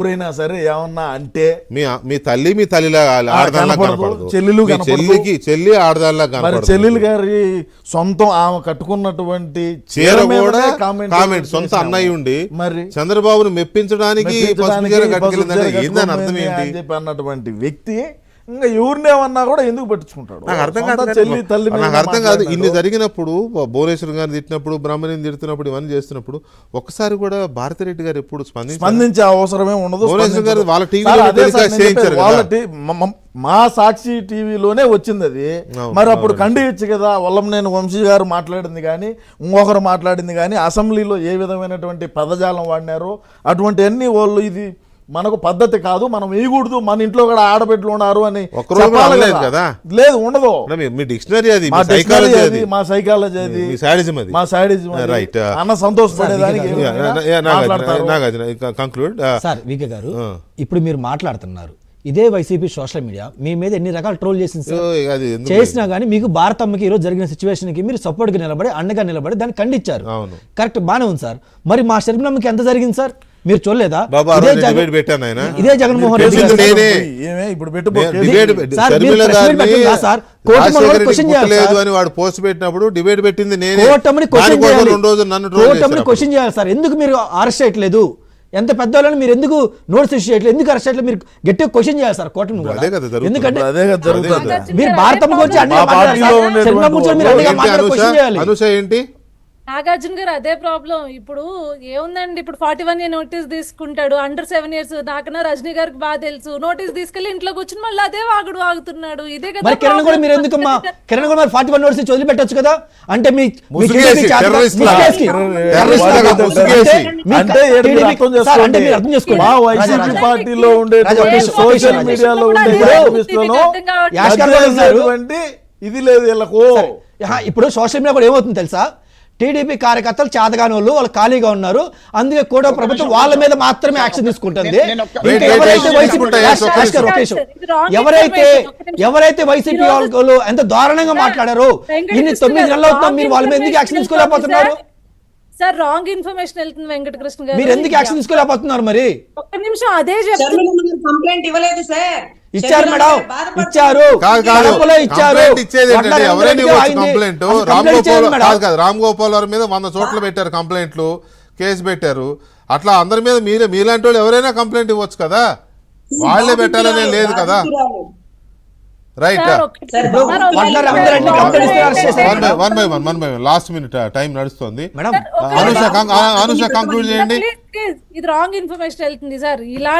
ఎవరైనా సరే ఏమన్నా అంటే మీ తల్లి మీ తల్లిలా ఆడదాల్లా కనపడదు, చెల్లి ఆడదాల్లా కనపడదు. చెల్లెలు గారి సొంతం ఆమె కట్టుకున్నటువంటి చీర కూడా కామెంట్ సొంత అన్నయ్య ఉండి మరి చంద్రబాబును మెప్పించడానికి ఏందని అర్థం ఏంటి అని చెప్పి అన్నటువంటి వ్యక్తి ఇంకా ఎవరినేమన్నా కూడా ఎందుకు పట్టించుకుంటాడు? నాకు అర్థం కాదు. నాకు అర్థం కాదు. ఇన్ని జరిగినప్పుడు భువనేశ్వర్ గారిని తిట్టినప్పుడు, బ్రహ్మణిని తిడుతున్నప్పుడు, ఇవన్నీ చేస్తున్నప్పుడు ఒక్కసారి కూడా భారతిరెడ్డి గారు ఎప్పుడు స్పందించే అవసరమే ఉండదు. భువనేశ్వర్ గారు వాళ్ళ మా సాక్షి టీవీలోనే వచ్చింది అది. మరి అప్పుడు ఖండించచ్చు కదా. వల్లంనేని వంశీ గారు మాట్లాడింది కానీ, ఇంకొకరు మాట్లాడింది కానీ, అసెంబ్లీలో ఏ విధమైనటువంటి పదజాలం వాడినారో అటువంటి అన్ని వాళ్ళు ఇది మనకు పద్ధతి కాదు, మనం వేయకూడదు, మన ఇంట్లో కూడా ఆడబిడ్డలు ఉన్నారు అని కదా. లేదు, ఉండదు. మీ డిక్షనరీ అది, మా సైకాలజీ అది, మా సాడిజం రైట్ అన్న సంతోషపడేదానికి కంక్లూడ్. సార్ వికే గారు, ఇప్పుడు మీరు మాట్లాడుతున్నారు, ఇదే వైసీపీ సోషల్ మీడియా మీ మీద ఎన్ని రకాల ట్రోల్ చేసింది సార్. చేసినా కానీ మీకు భారతమ్మకి ఈరోజు జరిగిన సిచ్యువేషన్ కి మీరు సపోర్ట్ గా నిలబడి, అండగా నిలబడి దాన్ని ఖండించారు. కరెక్ట్, బానే ఉంది సార్. మరి మా షర్మిలమ్మకి ఎంత జరిగింది సార్? మీరు చూడలేదా? ఇదే జగన్మోహన్ రెడ్డి వాడు పోస్ట్ పెట్టినప్పుడు డిబేట్ పెట్టింది క్వశ్చన్ చేయాలి సార్. ఎందుకు మీరు అరెస్ట్ చేయట్లేదు? ఎంత పెద్దవాళ్ళని మీరు ఎందుకు నోటీస్ ఇష్యూ చేయట్లేదు? ఎందుకు అరెస్ట్ చేయట్లేదు? మీరు గట్టిగా క్వశ్చన్ చేయాలి సార్ కోర్టును. ఎందుకంటే మీరు భారతం గురించి ఏంటి నాగార్జున గారు అదే ప్రాబ్లం. ఇప్పుడు ఏముందండి, ఇప్పుడు 41 నోటీస్ తీసుకుంటాడు, అండర్ 7 years. నాకన్నా రజనీ గారికి బాగా తెలుసు. నోటీస్ తీసుకెళ్లి ఇంట్లో కూర్చుని మళ్ళీ అదే వాగుతున్నాడు. ఇదే కదా. కిరణ్ కూడా మీరు ఎందుకు కిరణ్ కూడా 41 నోటీస్ వదిలిపెట్టొచ్చు కదా. అంటే అర్థం చేసుకోండి. మా వైసీపీ పార్టీలో ఉండే సోషల్ మీడియాలో ఉండే ఇది లేదు వీళ్ళకు. ఇప్పుడు సోషల్ మీడియా కూడా ఏమవుతుంది తెలుసా? టీడీపీ కార్యకర్తలు చేతగాని వాళ్ళు ఖాళీగా ఉన్నారు, అందుకే కూడా ప్రభుత్వం వాళ్ళ మీద మాత్రమే యాక్షన్ తీసుకుంటుంది. ఎవరైతే వైసీపీ వాళ్ళు ఎంత దారుణంగా మాట్లాడారో, ఇన్ని 9 నెలలు అవుతున్నా మీరు వాళ్ళ మీద ఎందుకు యాక్షన్ తీసుకోలేకపోతున్నారు? సార్ రాంగ్ ఇన్ఫర్మేషన్ వెళ్తుంది వెంకటకృష్ణ గారు. మీరు ఎందుకు యాక్షన్ తీసుకోలేకపోతున్నారు? మరి ఒక్క నిమిషం, అదే కంప్లైంట్ ఇవ్వలేదు సార్. ఇచ్చారు మేడం, ఇచ్చారు. రామ్ గోపాల్ వారి మీద 100 చోట్ల పెట్టారు కంప్లైంట్లు, కేసు పెట్టారు. అట్లా అందరి మీద మీలాంటి వాళ్ళు ఎవరైనా కంప్లైంట్ ఇవ్వచ్చు కదా, వాళ్ళే పెట్టాలనే లేదు కదా. Right, one by one last minute time నడుస్తుంది. అనుష కంక్లూడ్ చేయండి. ఇది రాంగ్ ఇన్ఫర్మేషన్ వెళ్తుంది సార్. ఇలా